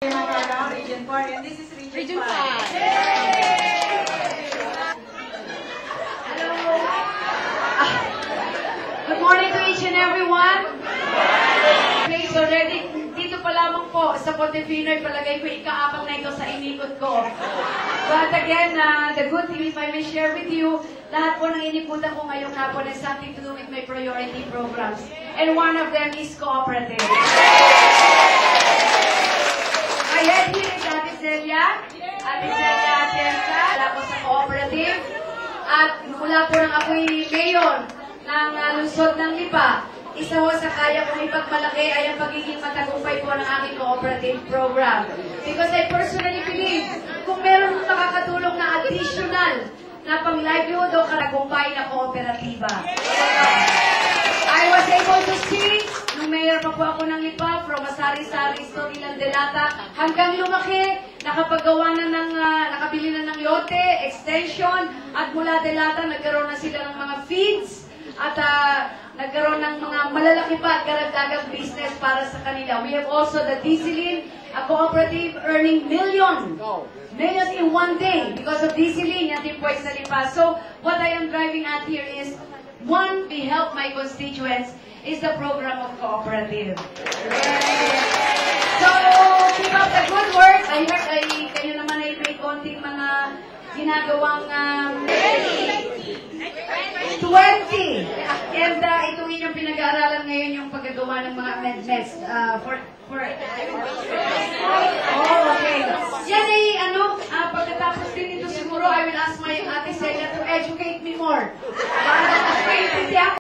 Region 4, and this is Region 5. Hello. Good morning to each and everyone. Place already. Dito pa lamang po sa Pontefino'y palagay ko ika-apat na ito sa inikot ko. But again, the good thing if I may share with you, lahat po ng inikutan ko ngayong hapon has something to do with my priority programs. And one of them is cooperative. My head here is Ate Celia. Ate Celia Atienza, wala po sa cooperative. At mula po nang ako'y mayor ng lungsod ng Lipa, isa ho sa kaya kong ipagmalaki ay ang pagiging matagumpay po ng aking cooperative program. Because I personally believe, kung meron makakatulong na additional na pang-livelihood o karagumpay na kooperatiba. I was able to see, nung mayor pa po ako ng Lipa, from a sari-sari store ilang delata, hanggang lumaki, nakapagawa na ng, nakabili na ng lote, extension, at mula delata, nagkaroon na sila ng mga feeds, at nagkaroon ng mga malalaki pa at karagdagang business para sa kanila. We have also the Dieselin, a cooperative earning millions in one day because of Dieselin, yan din po ay sa Lipa. So, what I am driving at here is, one, we help my constituents, is the program of cooperative. So, keep up the good work. I heard kayo naman ay may konting mga ginagawang 20. And itong inyong pinag-aaralan ngayon yung paggagawa ng mga amendments oh, okay. Yan ay pagkatapos din ito siguro, I will ask my Ate Celia to educate me more. Para